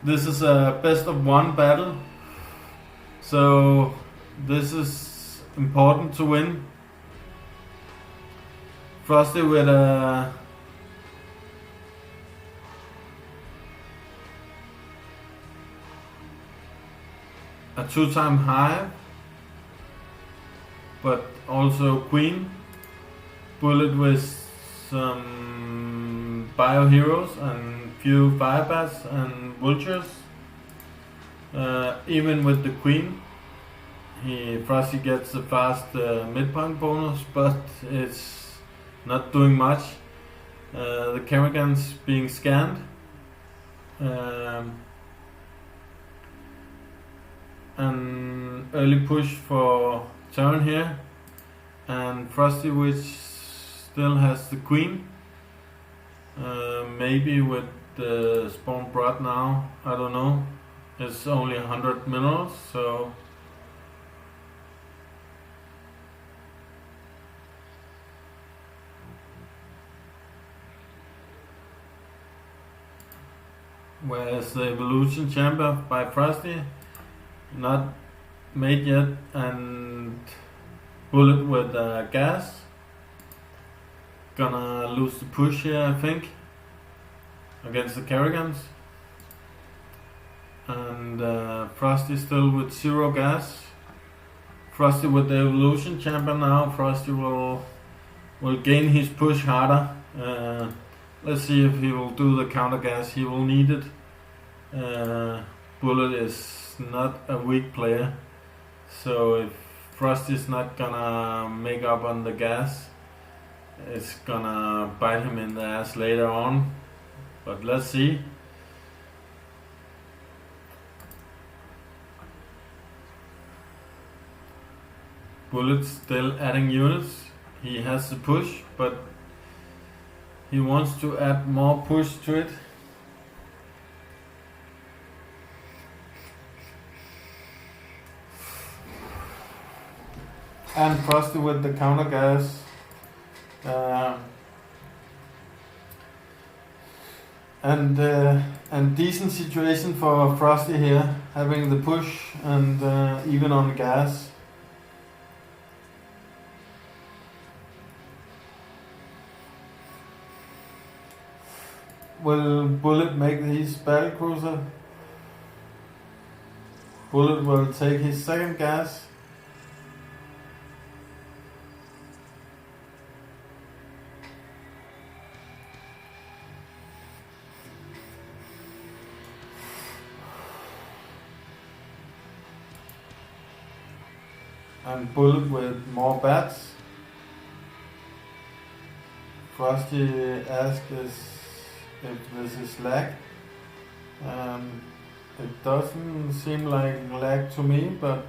This is a best of one battle, so this is important to win. Frosty with a two-time high, but also queen. Bullet with some bio heroes and few fire bats and vultures. Even with the queen, Frosty gets a fast midpoint bonus, but it's not doing much. The Kerrigan's being scanned. An early push for turn here, and Frosty, which still has the queen. Maybe with the spawn brood now, I don't know. It's only 100 minerals, so whereas the evolution chamber by Frosty not made yet, and Bullet with gas. Gonna lose the push here, I think, against the Kerrigans. And Frosty still with 0 gas. Frosty with the evolution chamber now. Frosty will gain his push harder. Let's see if he will do the counter gas. He will need it. Bullet is not a weak player, so if Frosty's not gonna make up on the gas, it's gonna bite him in the ass later on. But let's see. Bullet's still adding units. He has the push, but he wants to add more push to it. And Frosty with the counter gas. And decent situation for Frosty here, having the push and even on gas. Will Bullet make his battle cruiser? Bullet will take his second gas. And Bullet with more bats. Frosty asks if this is lag. It doesn't seem like lag to me, but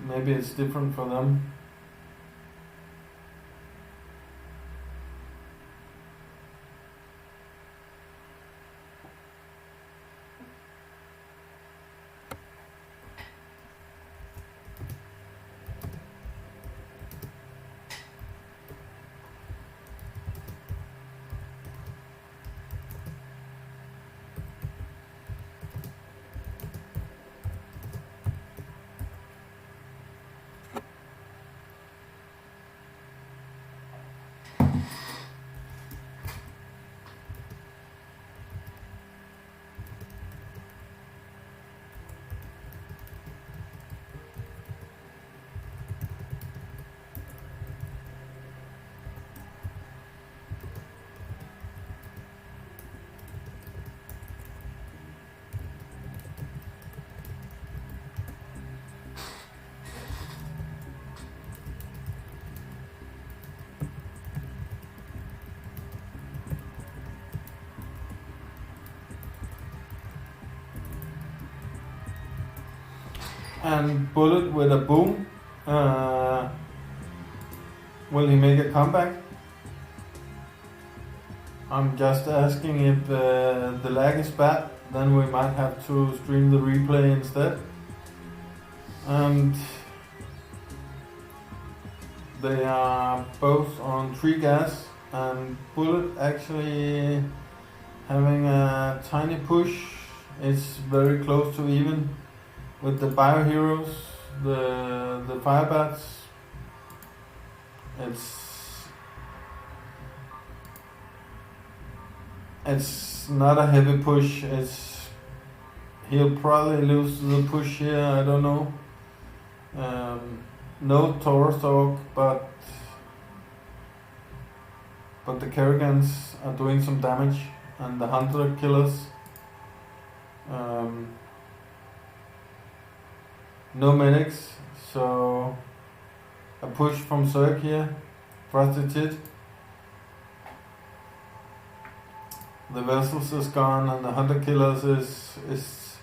maybe it's different for them. And Bullet with a boom. Will he make a comeback? I'm just asking if the lag is bad, then we might have to stream the replay instead. And they are both on 3 gas, and Bullet actually having a tiny tiny push. It's very close to even with the Bio Heroes, the Fire Bats. It's not a heavy push. He'll probably lose the push here. I don't know. No Taurus Dog, but the Kerrigans are doing some damage, and the Hunter Killers. No medics, so a push from Zerg here. Frosty Tit. The Vessels is gone, and the Hunter Killers is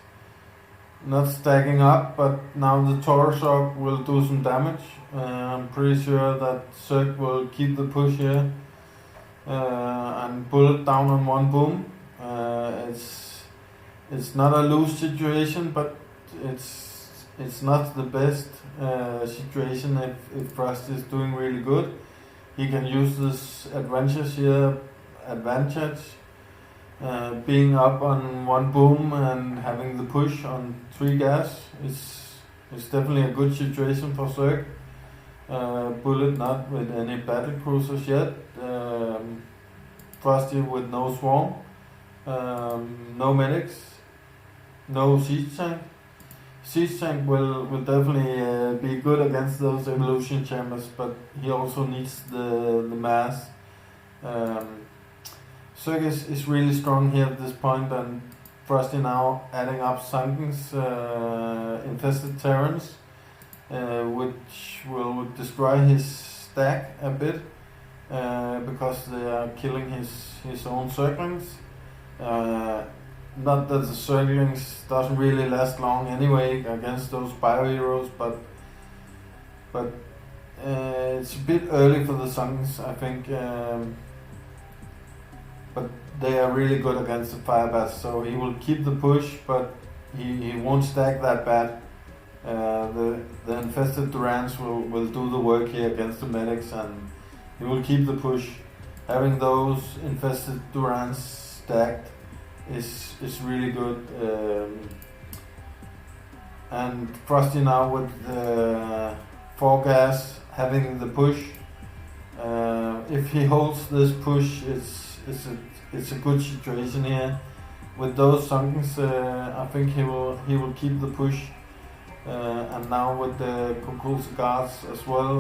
not stacking up, but now the Taurus Dog will do some damage. I'm pretty sure that Zerg will keep the push here and bullet down on one boom. It's not a lose situation, but it's not the best situation if Frosty is doing really good. He can use this advantage here, being up on one boom and having the push on 3 gas. It's definitely a good situation for Zerg. Bullet not with any battle cruisers yet. Frosty with no swarm, no medics, no siege tank. Siege tank will definitely be good against those evolution chambers, but he also needs the mass. Zerg is really strong here at this point, and Frosty now adding up Sunkens, infested Terrans, which will destroy his stack a bit, because they are killing his own Zerglings. Not that the Zerglings doesn't really last long anyway against those Bio Heroes, but it's a bit early for the Sunkens, I think. But they are really good against the Fire Bats, so he will keep the push, but he won't stack that bad. The infested Durans will do the work here against the medics, and he will keep the push. Having those infested Durans stacked is really good. And Frosty now with 4 gas having the push. If he holds this push, it's a good situation here. With those Sunkens, I think he will keep the push. And now with the Kukulsa guards as well,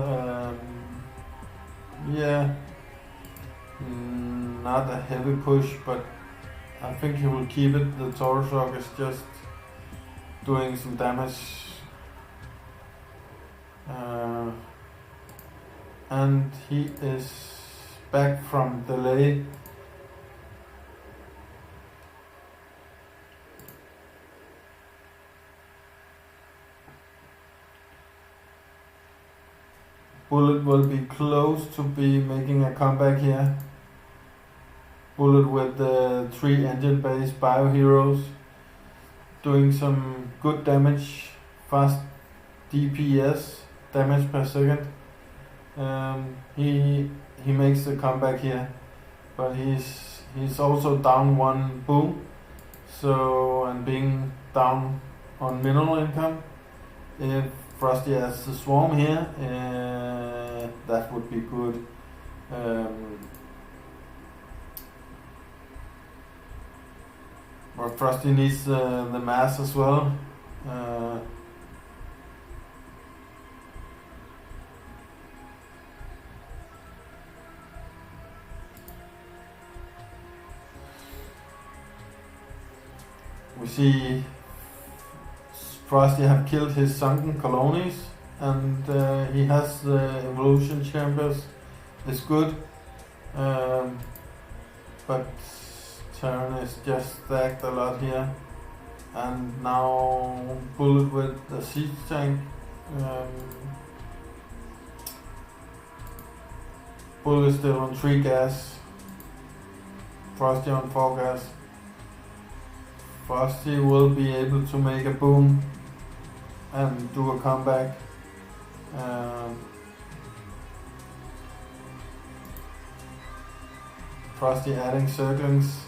not a heavy push, but I think he will keep it. The Taurus Dog is just doing some damage. And he is back from delay. Bullet will be close to be making a comeback here. Bullet with the 3 engine based Bio Heroes doing some good damage, fast DPS, damage per second. He makes the comeback here, but he's also down 1 boom, so, and being down on mineral income. If Frosty has the swarm here, that would be good. But Frosty needs the mass as well. We see Frosty have killed his sunken colonies, and he has the evolution chambers. It's good, but Terran is just stacked a lot here. And now Bullet with the siege tank. Bullet still on 3 gas. Frosty on 4 gas. Frosty will be able to make a boom and do a comeback. Frosty adding circlings.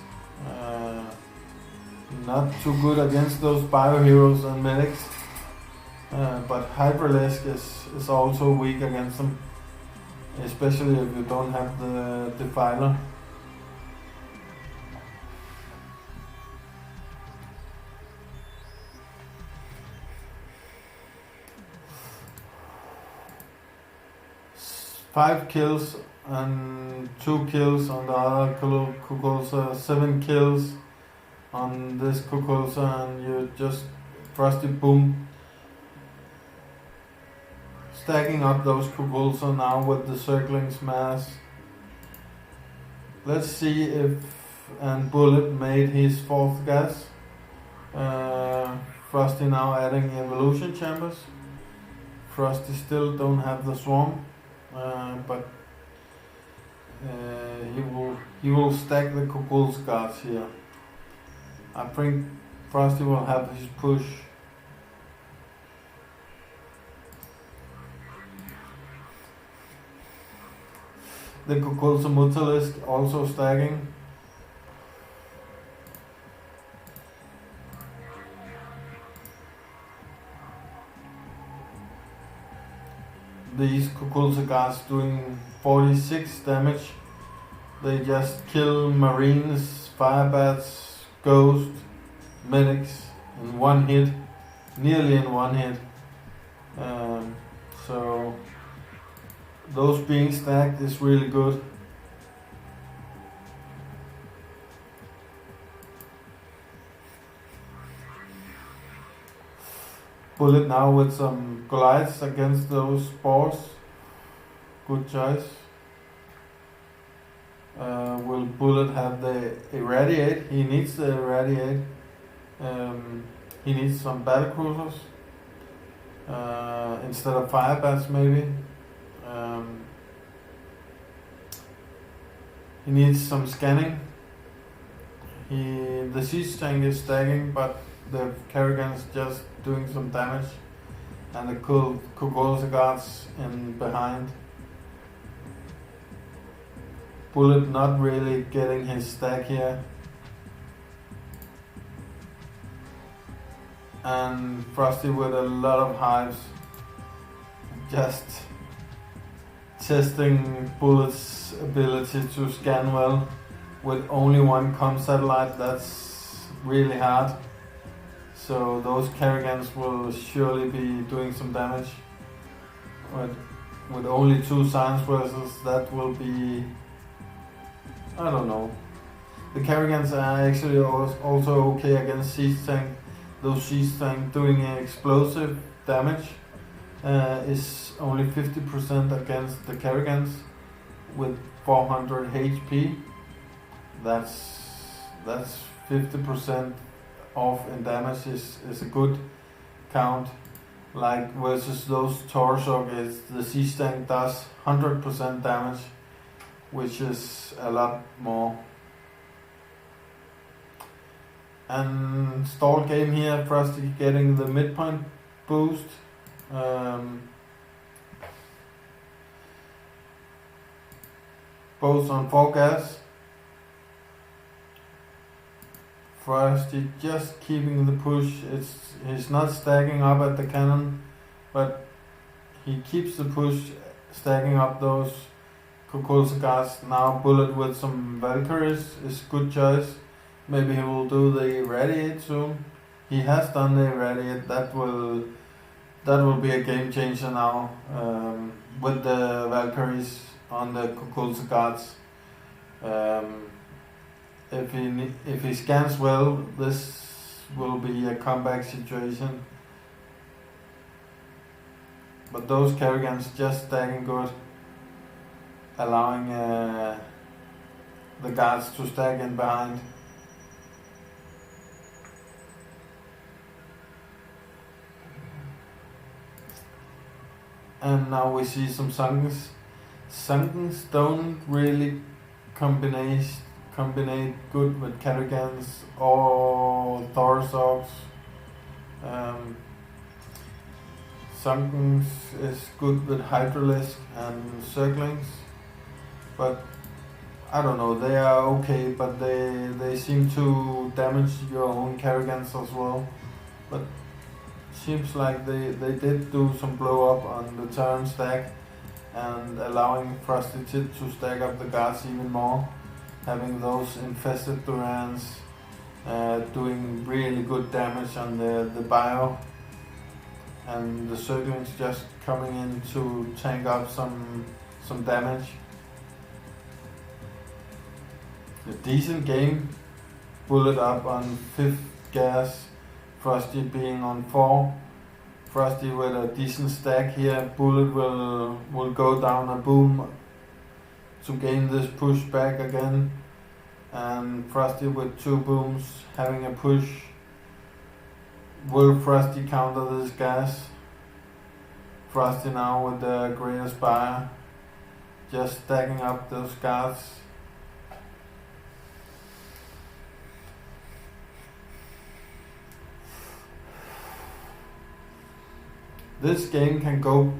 not too good against those bioheroes and medics. But Hydralisk is also weak against them, especially if you don't have the Defiler. Five kills and 2 kills on the other Kukulsa, 7 kills on this Kukulsa, and you just Frosty boom. Stacking up those Kukulsa now with the circling smash. Let's see if and Bullet made his 4th gas. Frosty now adding evolution chambers. Frosty still don't have the swarm, but he will stack the Kukulsa guards here. I think Frosty will have his push. The Kukulsa Mutalisk also stacking. These Kukulsa guards doing 46 damage. They just kill Marines, Firebats, Ghost, Medics in one hit, nearly in one hit. So those being stacked is really good. Bullet now with some Goliaths against those Spores. Good choice. Will Bullet have the Irradiate? He needs the Irradiate. He needs some Battlecruisers instead of Firebats maybe. He needs some scanning. The siege tank is stacking, but the Kerrigan's just doing some damage, and the Kukulsa guards in behind. Bullet not really getting his stack here, and Frosty with a lot of hives, just testing Bullet's ability to scan well with only one comm satellite. That's really hard. So those Kerrigans will surely be doing some damage. With only 2 science versus that will be, I don't know. The Kerrigans are actually also okay against siege tank. Those siege tank doing explosive damage is only 50% against the Kerrigans with 400 HP. That's 50% off in damage is a good count. Like versus those Torsorg, the siege tank does 100% damage, which is a lot more. And stall game here, Frosty getting the midpoint boost. Both on 4 gas. Frosty just keeping the push. He's not stacking up at the cannon, but he keeps the push, stacking up those Kukulsa guards. Now Bullet with some Valkyries is good choice. Maybe he will do the Irradiate soon. He has done the Irradiate. That will be a game changer now with the Valkyries on the Kukulsa guards. If he scans well, this will be a comeback situation. But those Kerrigans just stacking good, allowing the guards to stack in behind. And now we see some Sunkens. Sunkens don't really combine good with Kerrigans or Thorsogs. Sunkens is good with Hydralisk and Circlings, but I don't know, they are okay, but they seem to damage your own Kerrigans as well. But seems like they did do some blow up on the Terran stack and allowing Frosty to stack up the guards even more. Having those infested Durans doing really good damage on the bio. And the Zerglings just coming in to tank up some damage. A decent game. Bullet up on 5th gas, Frosty being on 4. Frosty with a decent stack here. Bullet will go down a boom to gain this push back again. And Frosty with 2 booms having a push. Will Frosty counter this gas? Frosty now with the Greater Spire, just stacking up those guards. This game can go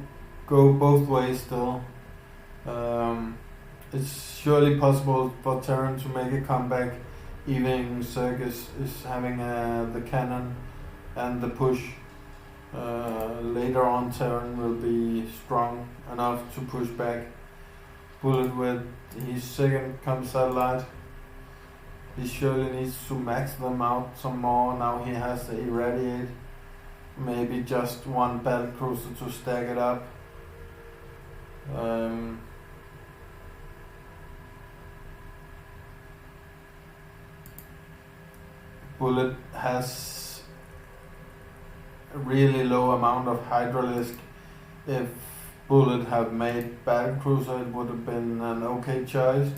both ways still. It's surely possible for Terran to make a comeback, even Circus is having the cannon and the push. Later on Terran will be strong enough to push back. Bullet with his 2nd comp satellite. He surely needs to max them out some more. Now he has the Irradiate. Maybe just 1 battle cruiser to stack it up. Bullet has a really low amount of Hydralisk. If Bullet had made battle cruiser, it would have been an okay choice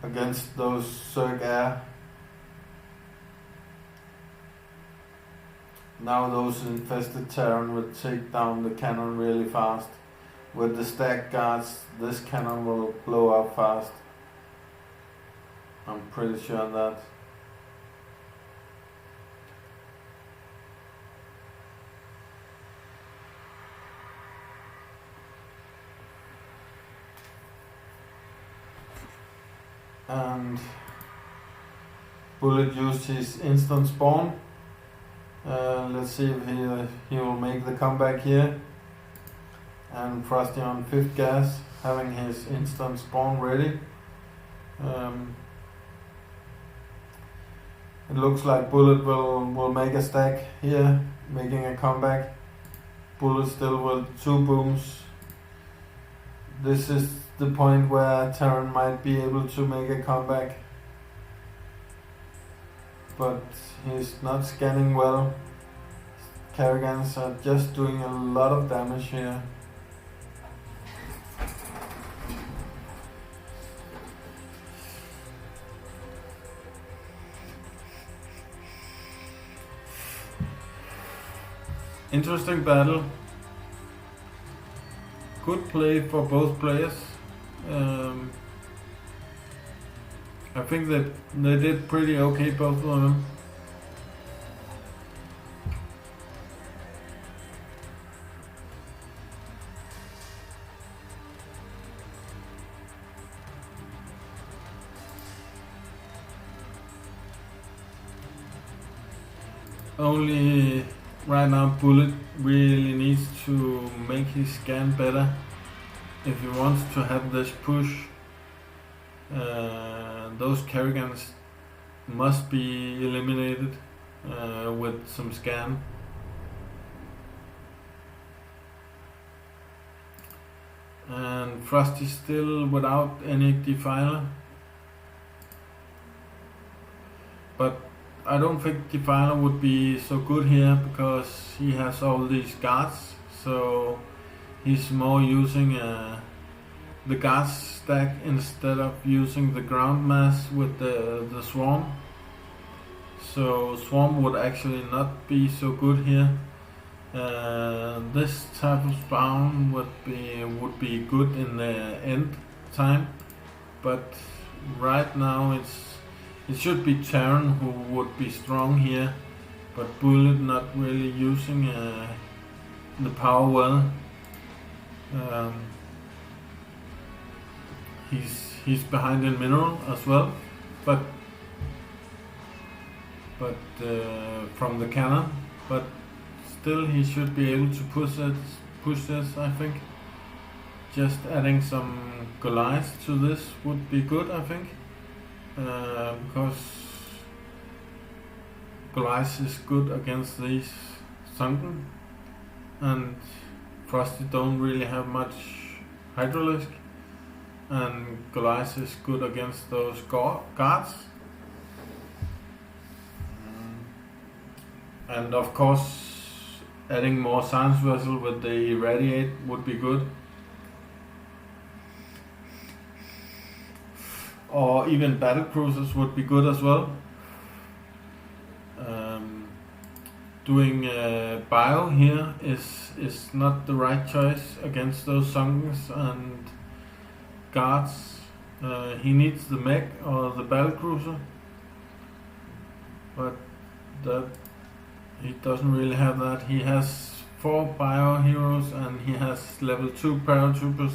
against those Zerg Air. Now those infested Terran will take down the cannon really fast. With the stacked guards, this cannon will blow up fast. I'm pretty sure on that. And Bullet used his instant spawn. Let's see if he will make the comeback here. And Frosty on 5th gas, having his instant spawn ready. It looks like Bullet will make a stack here, making a comeback. Bullet still with 2 booms. This is the point where Terran might be able to make a comeback. But he's not scanning well. Kerrigans are just doing a lot of damage here. Interesting battle. Good play for both players. I think that they did pretty okay, both of them. Only right now Bullet really needs to make his scan better if he wants to have this push. Those Kerrigans must be eliminated with some scan. And Frosty still without any Defiler. But I don't think Defiler would be so good here because he has all these guards, so he's more using the guards stack instead of using the ground mass with the swarm. So swarm would actually not be so good here. This type of spawn would be good in the end time, but right now it should be Terran who would be strong here, but Bullet not really using the power well. He's behind in mineral as well, but but from the cannon, but still he should be able to push this, I think. Just adding some Goliaths to this would be good, I think, because Goliath is good against these sunken, and Frosty don't really have much Hydralisk, and Goliath is good against those guards. And of course, adding more Science Vessel with the Irradiate would be good. Or even battle cruisers would be good as well. Doing bio here is not the right choice against those Sunkens and guards. He needs the mech or the battle cruiser, but that he doesn't really have that. He has 4 bio heroes and he has level 2 paratroopers.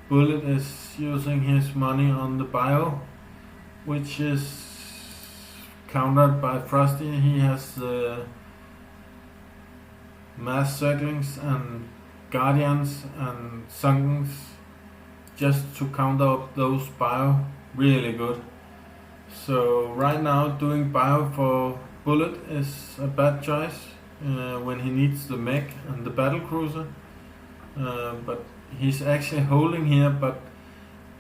Bullet is using his money on the bio, which is countered by Frosty. He has the mass circlings and guardians and sunkens just to counter up those bio. Really good. So right now doing bio for Bullet is a bad choice when he needs the mech and the battle cruiser, but he's actually holding here, but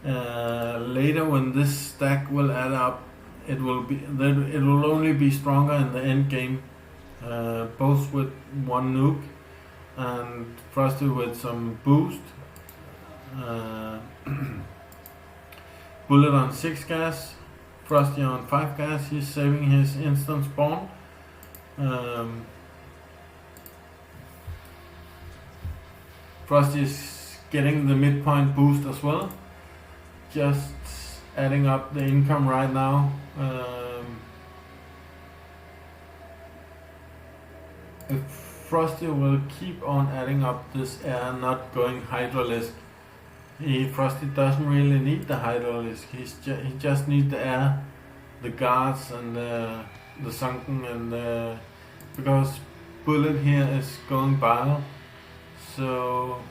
later when this stack will add up, it will only be stronger in the end game, both with 1 nuke and Frosty with some boost. Bullet on 6 gas, Frosty on 5 gas. He's saving his instant spawn. Frosty is getting the midpoint boost as well, just adding up the income right now. If Frosty will keep on adding up this air, not going Hydralisk, Frosty doesn't really need the Hydralisk. He just needs the air, the guards and the sunken, and because Bullet here is going bio, so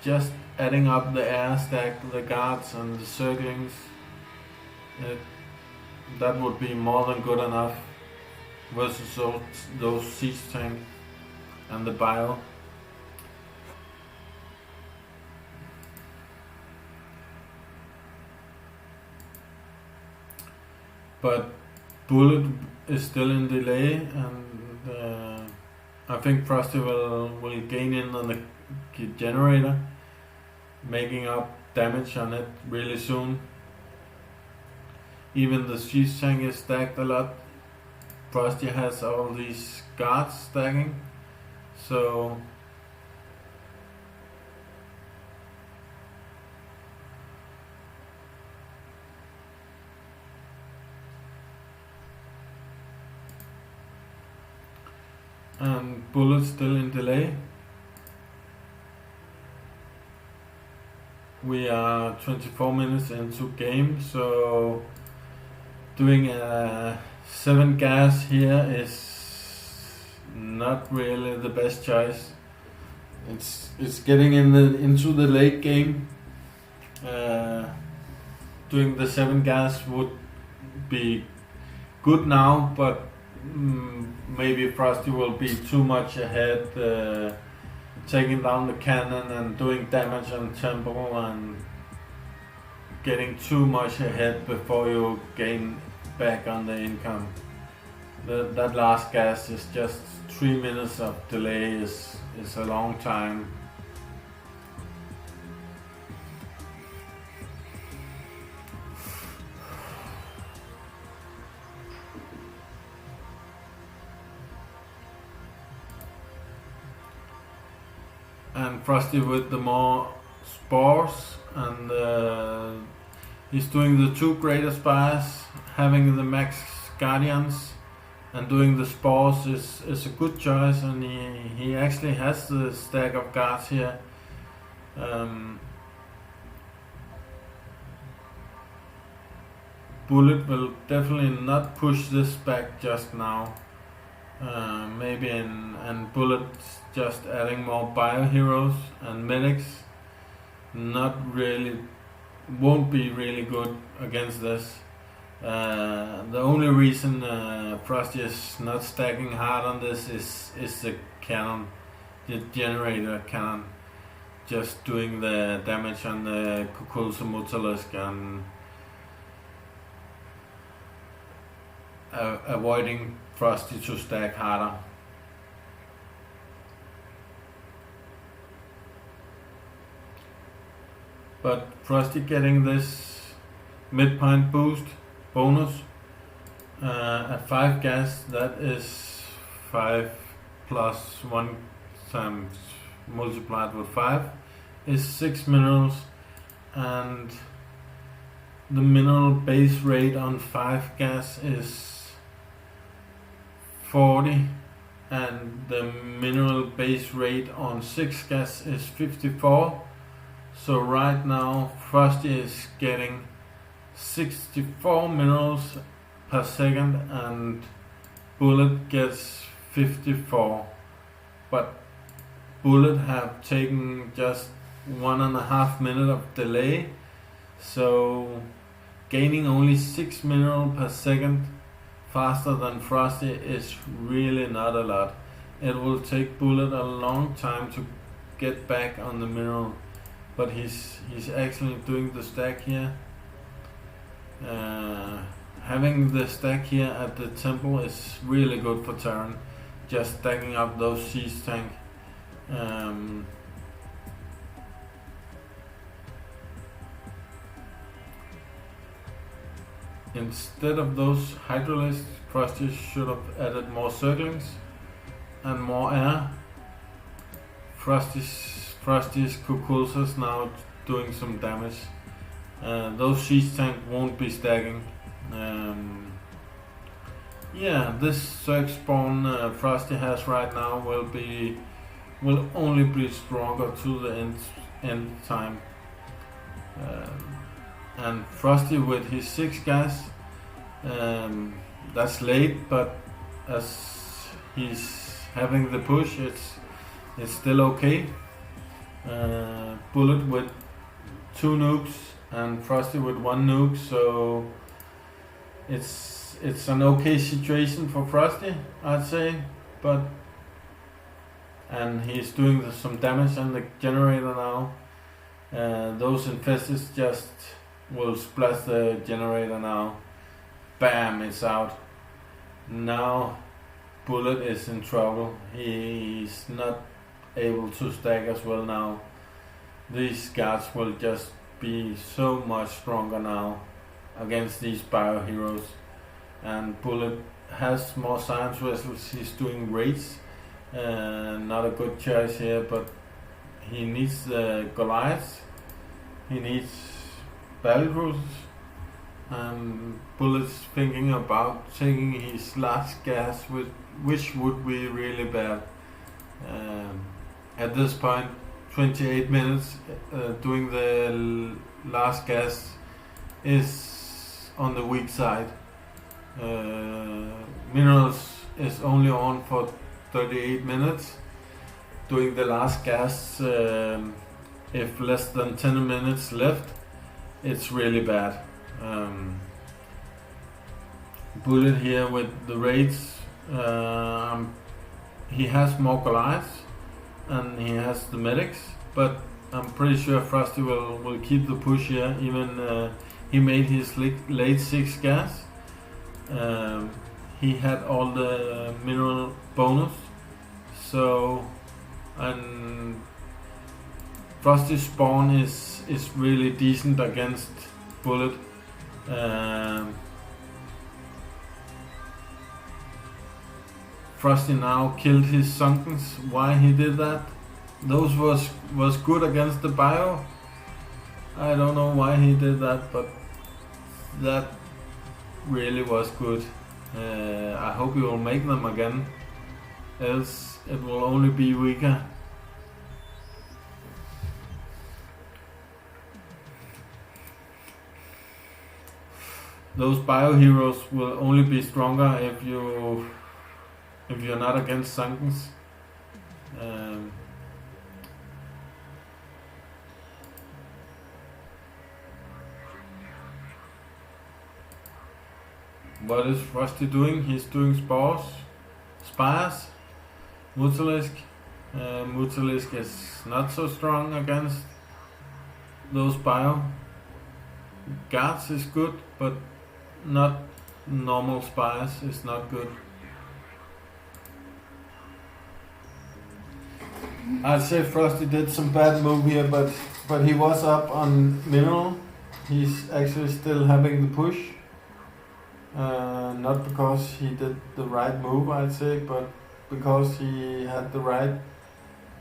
just adding up the air stack, the guards and the circlings, that would be more than good enough versus those siege tank and the bio. But Bullet is still in delay, and I think Frosty will gain in on the generator, making up damage on it really soon. Even the siege tank is stacked a lot. Frosty has all these guards stacking, so and Bullet still in delay. We are 24 minutes into game, so doing a 7 gas here is not really the best choice. It's getting into the late game. Doing the 7 gas would be good now, but maybe Frosty will be too much ahead, taking down the cannon and doing damage on tempo and getting too much ahead before you gain back on the income. That last gas is just 3 minutes of delay is a long time. And Frosty with the more spores, and he's doing the 2 greater spires, having the max guardians and doing the spores is a good choice, and he actually has the stack of guards here. Bullet will definitely not push this back just now. Maybe and Bullet's just adding more bio heroes and medics. Not really, won't be really good against this. The only reason Frosty is not stacking hard on this is the cannon, the generator cannon, just doing the damage on the Kukulsa Mutalisk and avoiding Frosty to stack harder. But Frosty getting this midpoint boost bonus at 5 gas, that is 5 plus 1 times multiplied with 5 is 6 minerals, and the mineral base rate on 5 gas is 40, and the mineral base rate on 6 gas is 54. So right now Frosty is getting 64 minerals per second and Bullet gets 54, but Bullet have taken just 1.5 minutes of delay, so gaining only 6 minerals per second faster than Frosty is really not a lot. It will take Bullet a long time to get back on the mineral, but he's actually doing the stack here. Having the stack here at the temple is really good for Terran, just stacking up those siege tank. Instead of those hydralisks, Frosty should have added more circlings and more air. Frosty's Kukulsas now doing some damage. Those siege tank won't be stacking. Yeah, this Zerg spawn Frosty has right now will only be stronger to the end time. And Frosty with his 6 gas, that's late, but as he's having the push, it's still okay. Bullet with 2 nukes and Frosty with 1 nuke, so it's an okay situation for Frosty, I'd say, and he's doing some damage on the generator now. Those infestors just will splash the generator now. Bam, it's out. Now Bullet is in trouble. He's not able to stack as well now. These guards will just be so much stronger now against these bio heroes. And Bullet has more science vessels. He's doing raids. Not a good choice here, but he needs the Goliaths. He needs battle cruisers. And Bullet's thinking about taking his last gas, which would be really bad. At this point, 28 minutes doing the last gas is on the weak side. Minerals is only on for 38 minutes. Doing the last gas, if less than 10 minutes left, it's really bad. Bullet here with the raids. He has more Goliaths and he has the medics, but I'm pretty sure Frosty will keep the push here. Even he made his late 6 gas. He had all the mineral bonus, so and Frosty's spawn is really decent against Bullet. Frosty now killed his Sunkens. Why he did that? Those was good against the bio. I don't know why he did that, but that really was good. I hope he will make them again, else it will only be weaker. those bio heroes will only be stronger if you're not against Sunkens. What is Frosty doing? He's doing Spires, Mutalisk. Mutalisk is not so strong against those bio. Guards is good, but not normal Spires is not good. I'd say Frosty did some bad move here, but he was up on mineral. He's actually still having the push. Not because he did the right move, I'd say, but because he had the right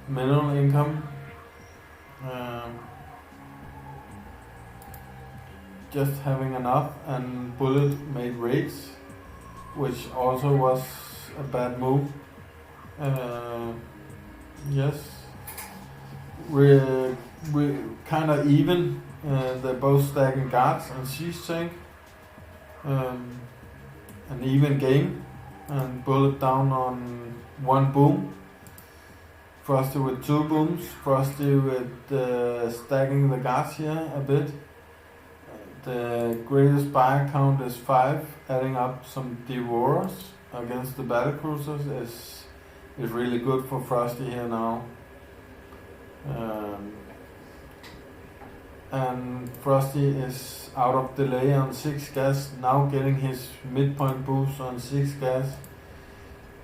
mineral income. Just having enough, and Bullet made raids, which also was a bad move. Yes, we're kind of even. They're both stacking guards and siege tank. An even game, and Bullet down on one boom. Frosty with two booms. Frosty with stacking the guards here a bit. The greatest buy count is 5, adding up some Devourers against the Battlecruisers is really good for Frosty here now. And Frosty is out of delay on 6 gas, now getting his midpoint boost on 6 gas.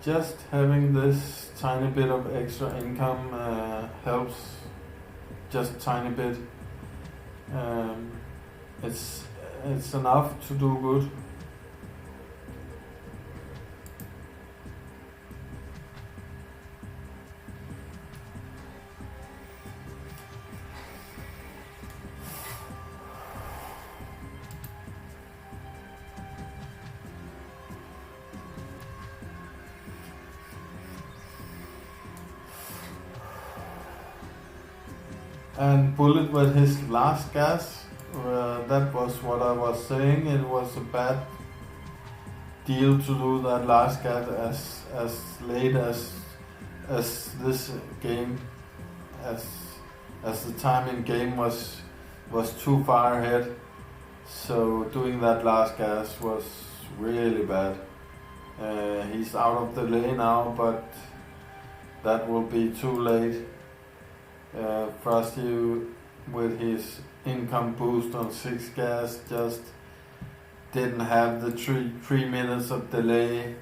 Just having this tiny bit of extra income helps, just tiny bit. It's enough to do good. And Bullet with his last gas, that was what I was saying. It was a bad deal to do that last gas as late as this game, as the time in game was too far ahead. So doing that last gas was really bad. He's out of the lane now, but that will be too late. Frosty with his income boost on 6 gas just didn't have the 3 minutes of delay,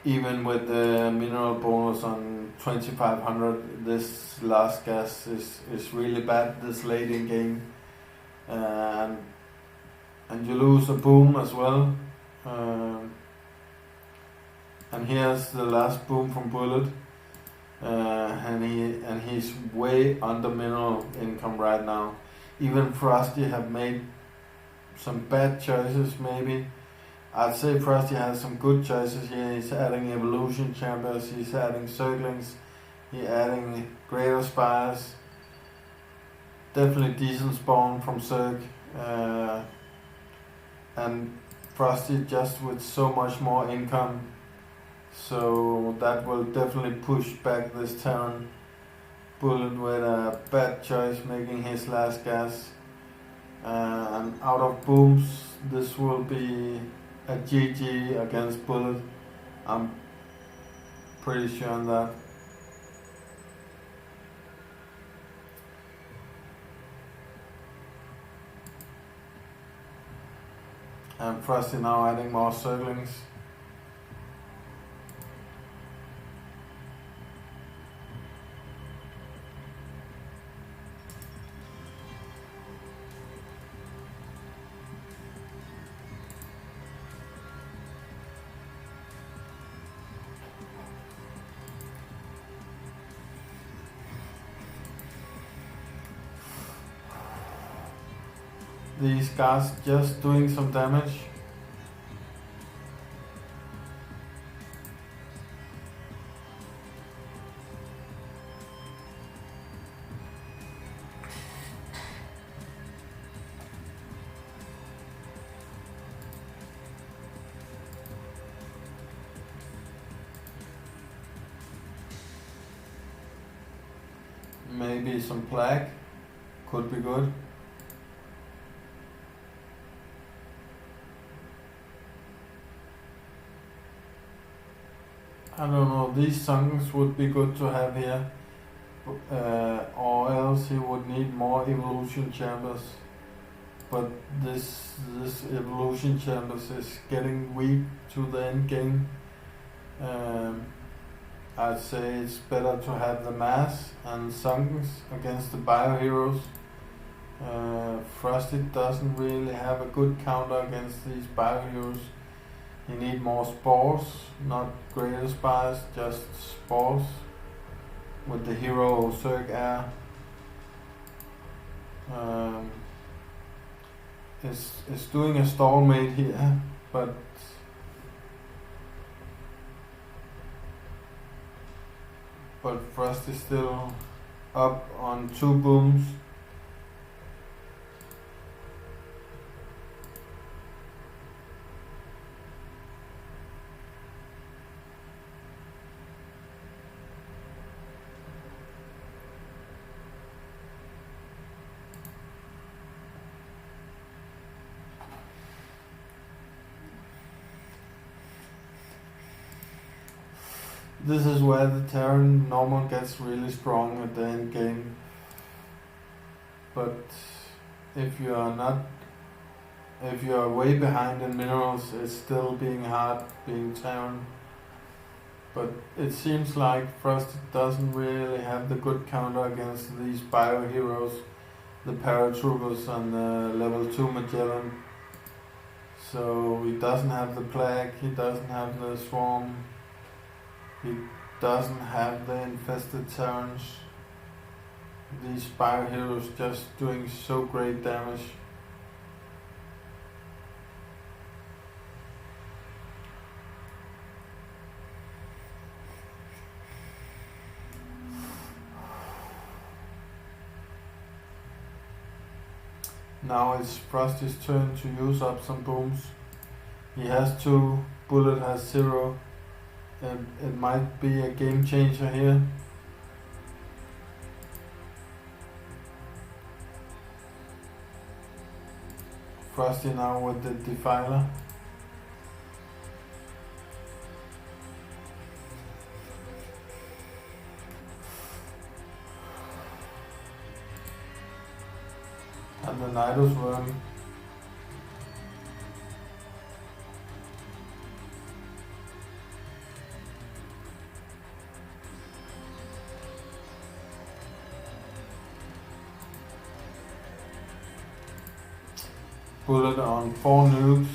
even with the mineral bonus on 2500. This last gas is really bad this late in game, and you lose a boom as well. And here's the last boom from Bullet. And he's way under mineral income right now. Even Frosty have made some bad choices maybe. I'd say Frosty has some good choices here. He's adding evolution chambers, he's adding circlings, he's adding greater spires. Definitely decent spawn from Cirque. And Frosty just with so much more income. So that will definitely push back this turn. Bullet with a bad choice making his last gas. And out of booms, this will be a GG against Bullet. I'm pretty sure on that. And Frosty now adding more circlings. These guys just doing some damage. maybe some plague could be good. I don't know, these songs would be good to have here, or else he would need more evolution chambers. But this evolution chambers is getting weak to the end game. I'd say it's better to have the mass and sunken against the bio heroes. Frosty doesn't really have a good counter against these bio heroes. You need more spores, not greater spires, just spores with the hero Zerg Air. It's doing a stallmate here, but Frost is still up on 2 booms. This is where the Terran normal gets really strong at the end game. But if you are way behind in minerals, it's still being hard being Terran. But it seems like Frost doesn't really have the good counter against these bio heroes, the paratroopers and the level 2 Magellan. So he doesn't have the plague, he doesn't have the swarm. He doesn't have the infested Terrans. These bio heroes just doing so great damage. Now it's Frosty's turn to use up some booms. He has 2, Bullet has 0. It might be a game changer here. Frosty now with the Defiler. And the Nidus Worm. Bullet on 4 nukes.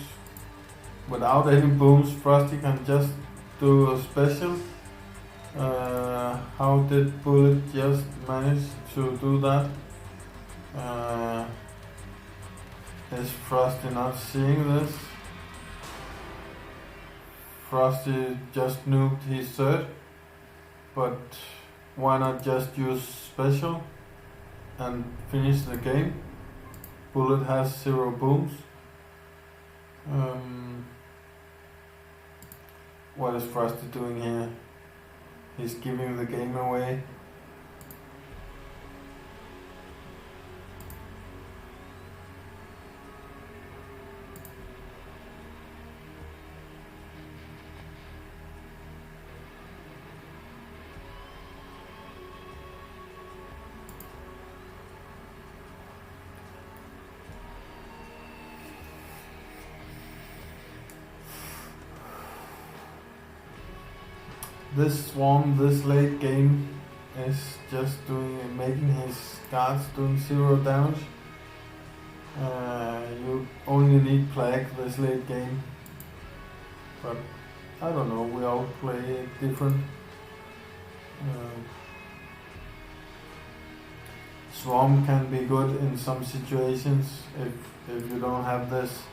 Without any booms, Frosty can just do a special. How did Bullet just manage to do that? Is Frosty not seeing this? Frosty just nuked his third, but why not just use special and finish the game? Bullet has 0 booms. What is Frosty doing here? He's giving the game away. This swarm, this late game, is just making his guards doing 0 damage. You only need plague this late game, but I don't know, we all play it different. Swarm can be good in some situations if you don't have this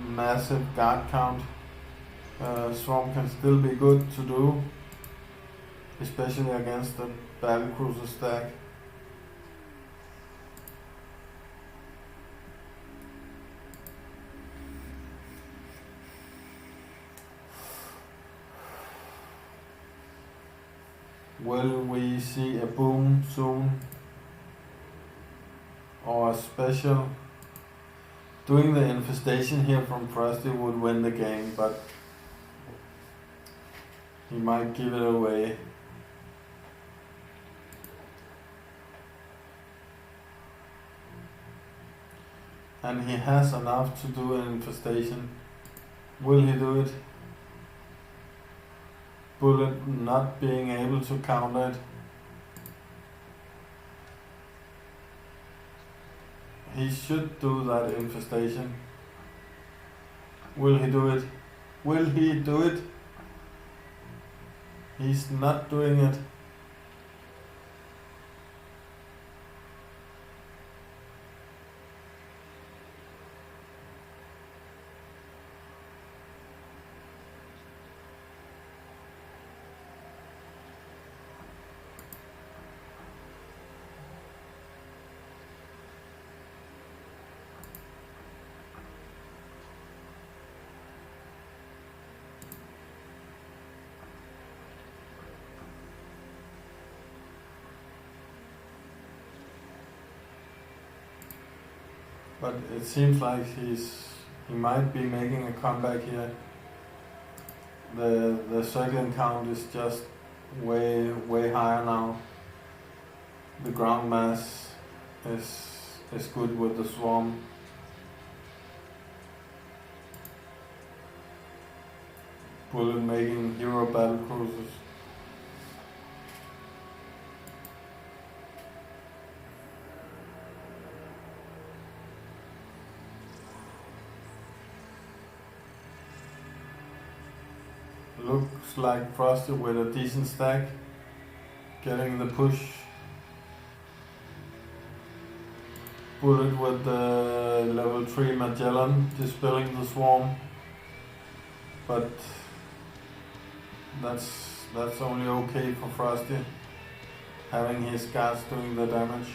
massive guard count. Swarm can still be good to do, especially against the battlecruiser stack. Will we see a boom soon? Or a special? Doing the infestation here from Frosty would win the game, but he might give it away. And he has enough to do an infestation. Will he do it? Bullet not being able to counter it. He should do that infestation. Will he do it? Will he do it? He's not doing it. But it seems like he might be making a comeback here. The circling count is just way higher now. The ground mass is good with the swarm. Bullet making hero battle cruisers. Looks like Frosty with a decent stack, getting the push. Bullet with the level 3 Magellan, dispelling the swarm. But that's only okay for Frosty, having his guards doing the damage.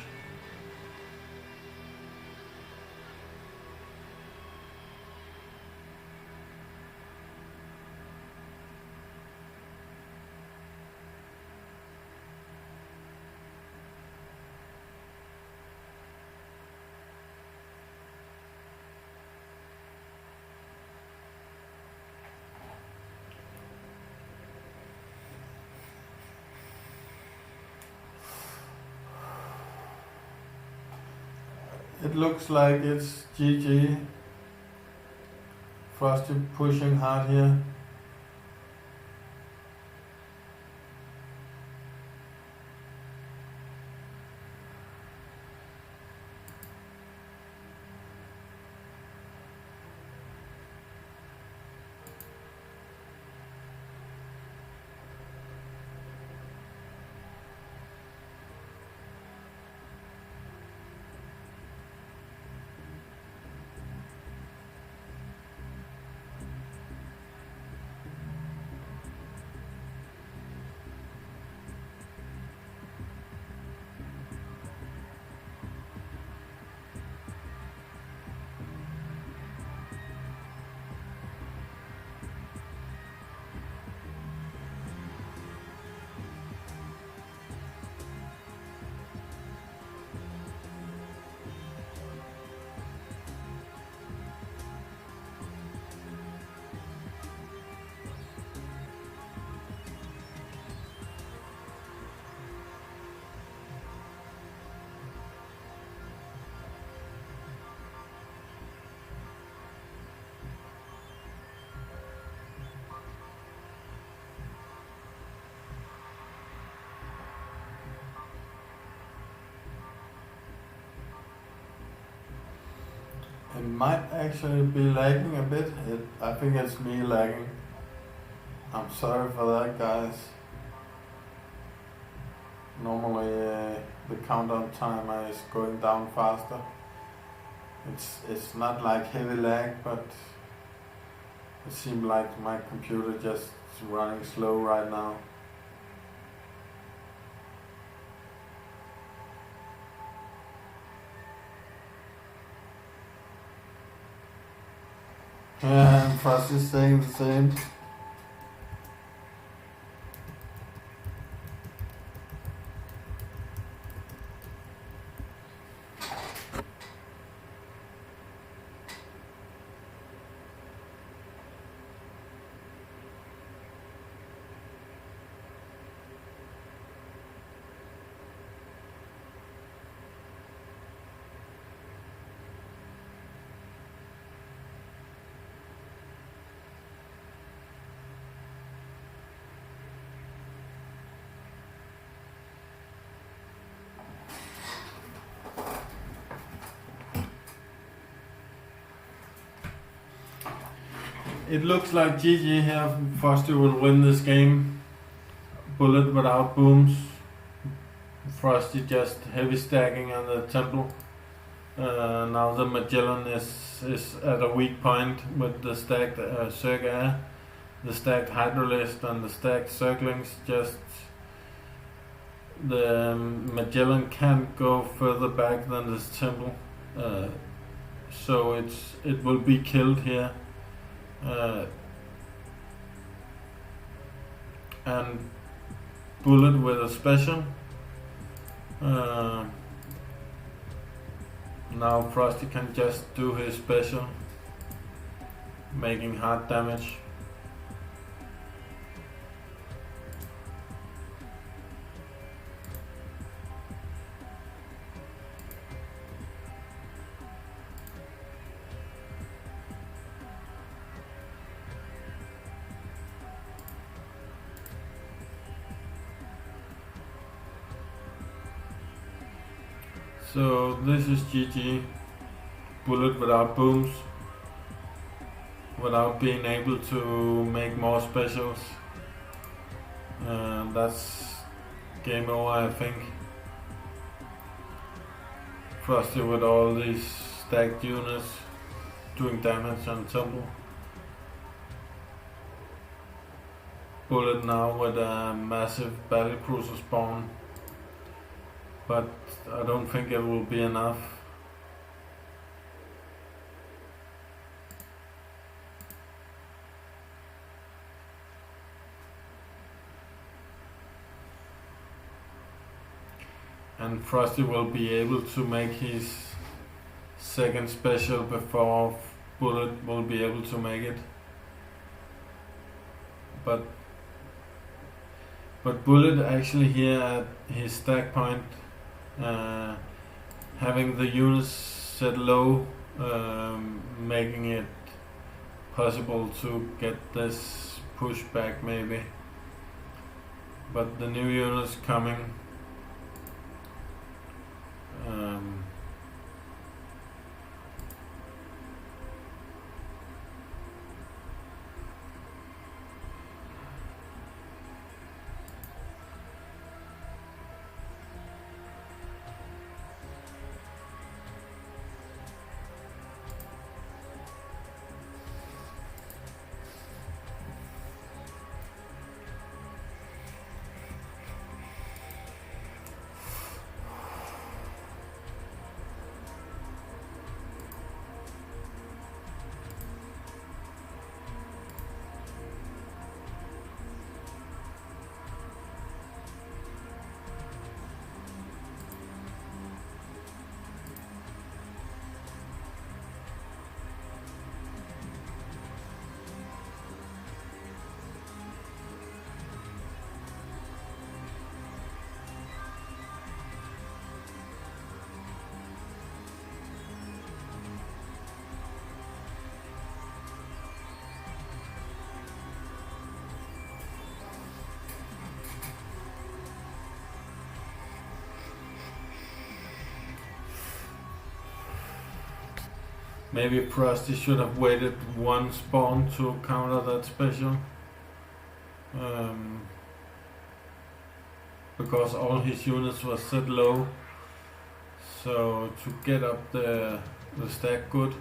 It looks like it's GG. Frosty pushing hard here. It might actually be lagging a bit. I think it's me lagging. I'm sorry for that, guys. Normally the countdown timer is going down faster. It's not like heavy lag, but it seems like my computer just is running slow right now. Yeah, and Frosty's saying the same. it looks like GG here. Frosty will win this game. Bullet without booms. Frosty just heavy stacking on the temple. Now the Magellan is at a weak point with the stacked Circa, the stacked Hydralist and the stacked Circlings. Just the Magellan can't go further back than this temple, so it will be killed here. And Bullet with a special. Now Frosty can just do his special, making hard damage. So this is GG. Bullet without booms, without being able to make more specials. That's game over, I think. Frosty with all these stacked units doing damage on temple. Bullet now with a massive battlecruiser spawn, but I don't think it will be enough. And Frosty will be able to make his second special before Bullet will be able to make it. But Bullet actually here at his stack point, having the units set low, making it possible to get this push back maybe. But the new units coming, maybe Frosty should have waited one spawn to counter that special. Because all his units were set low. So to get up the stack good,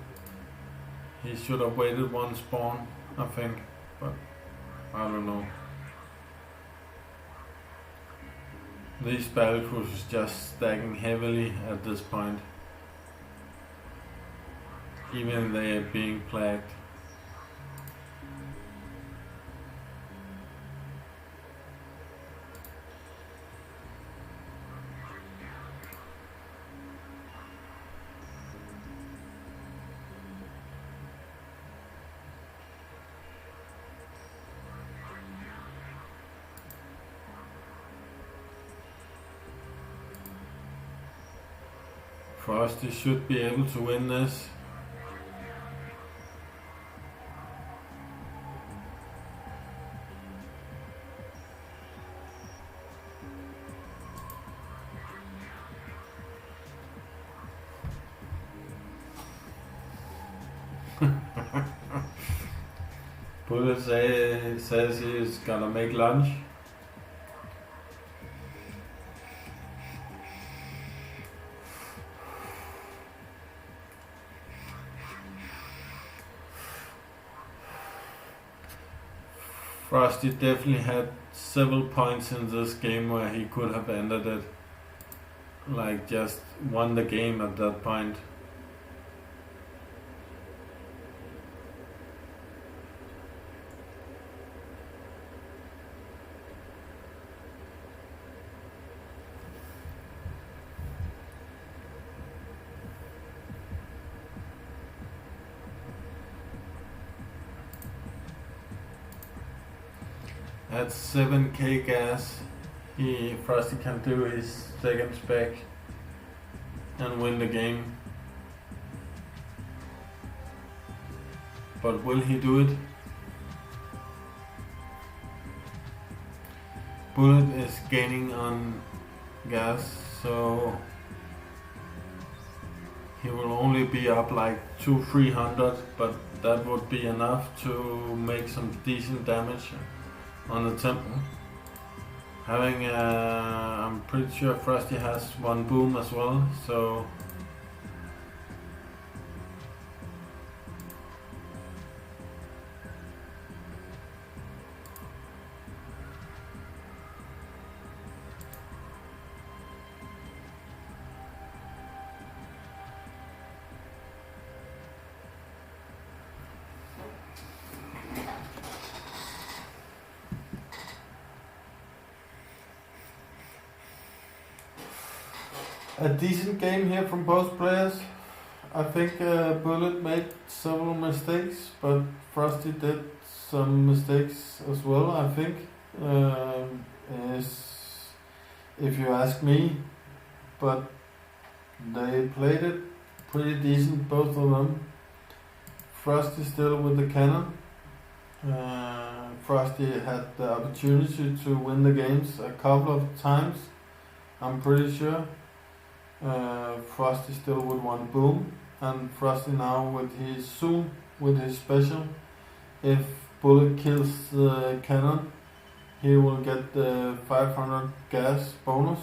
he should have waited one spawn, I think. But I don't know. These battlecruisers just stacking heavily at this point. Even if they are being plagued. Frosty should be able to win this. Bullet says he's gonna make lunch. Frosty definitely had several points in this game where he could have ended it. Like just won the game at that point. At 7k gas, Frosty can do his second spec and win the game. But will he do it? Bullet is gaining on gas, so he will only be up like 200-300, but that would be enough to make some decent damage on the temple. Having I'm pretty sure Frosty has one boom as well, so a decent game here from both players. I think Bullet made several mistakes, but Frosty did some mistakes as well, I think. If you ask me, but they played it pretty decent, both of them. Frosty still with the cannon. Frosty had the opportunity to win the games a couple of times, I'm pretty sure. Frosty still with one boom, and Frosty now with his special. If Bullet kills the cannon, he will get the 500 gas bonus.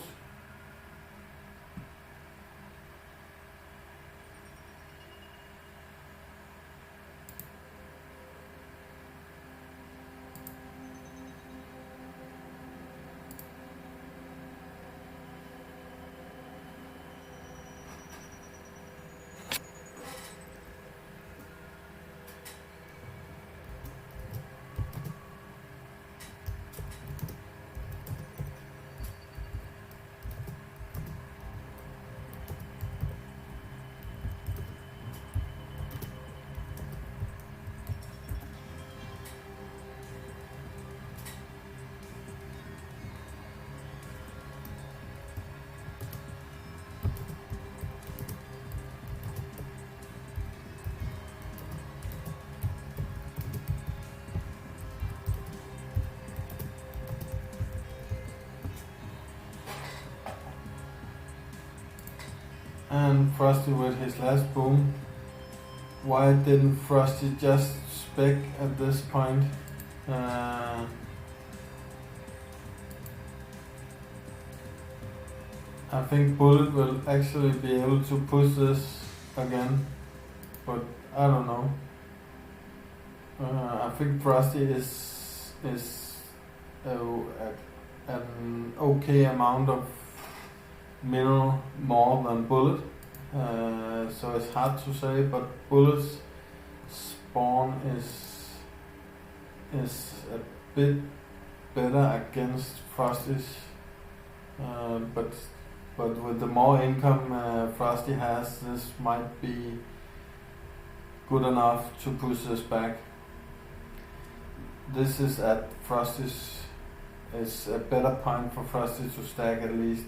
And Frosty with his last boom. Why didn't Frosty just spec at this point? I think Bullet will actually be able to push this again, but I don't know. I think Frosty is an okay amount of mineral more than Bullet, so it's hard to say, but Bullet's spawn is a bit better against Frosty's, but with the more income Frosty has, this might be good enough to push this back. This is at Frosty's, it's a better point for Frosty to stack at least.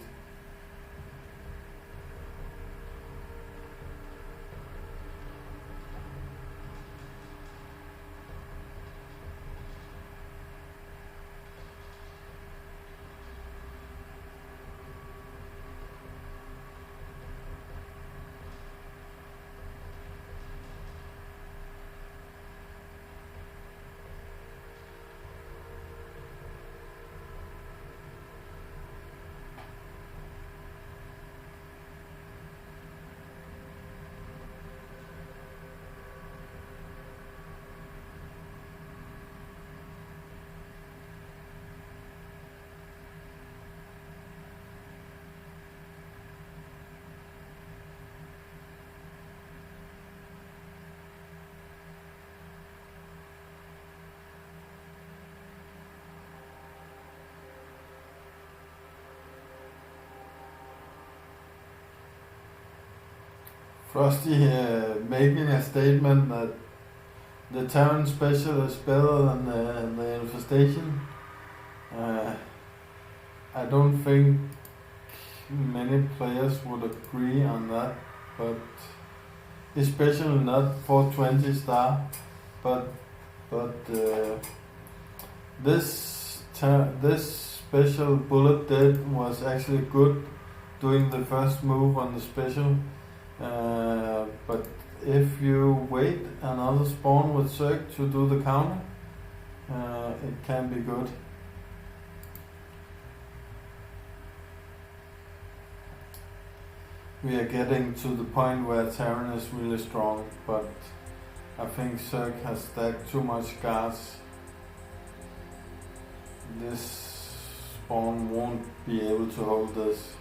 Frosty making a statement that the Terran special is better than the infestation. I don't think many players would agree on that, but especially not for 20 star. But this special bullet did was actually good doing the first move on the special. But if you wait another spawn with Zerg to do the counter, it can be good. We are getting to the point where Terran is really strong, but I think Zerg has stacked too much guards. This spawn won't be able to hold this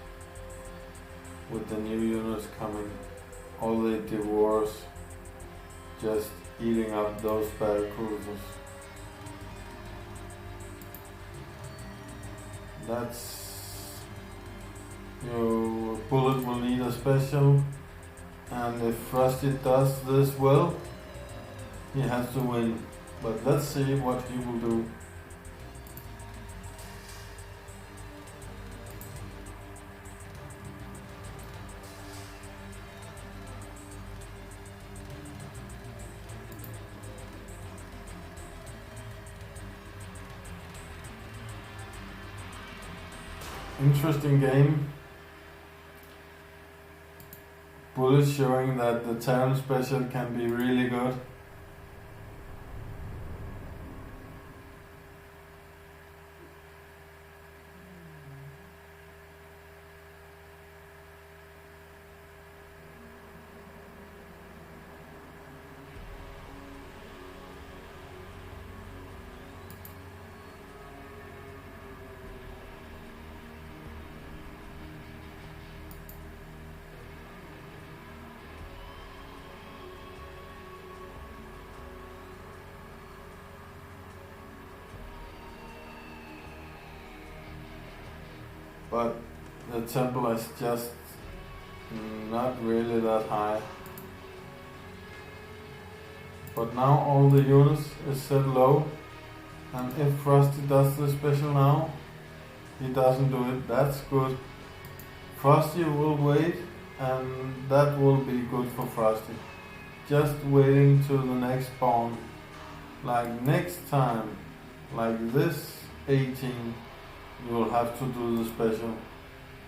with the new units coming. All the devours just eating up those barracudas. Your bullet will need a special, and if Frosty does this well, he has to win. But let's see what he will do. Interesting game. Bullets showing that the Terran special can be really good. But the temple is just not really that high. But now all the units is set low, and if Frosty does the special now, he doesn't do it. That's good. Frosty will wait, and that will be good for Frosty. Just waiting to the next spawn. Like next time, like this 18, you will have to do the special,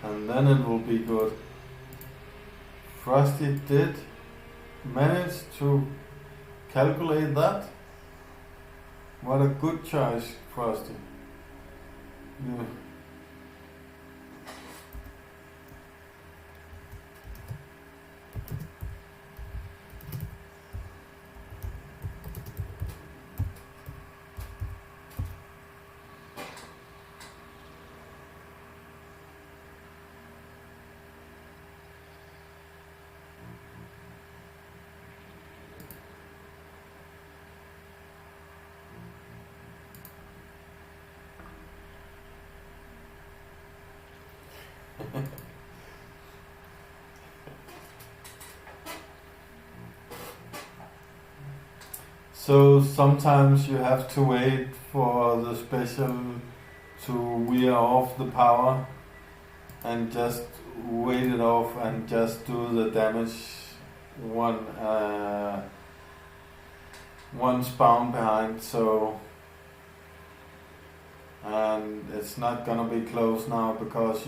and then it will be good. Frosty did manage to calculate that. What a good choice, Frosty. Yeah. So sometimes you have to wait for the special to wear off the power and just wait it off and just do the damage one spawn behind. So, and it's not gonna be close now because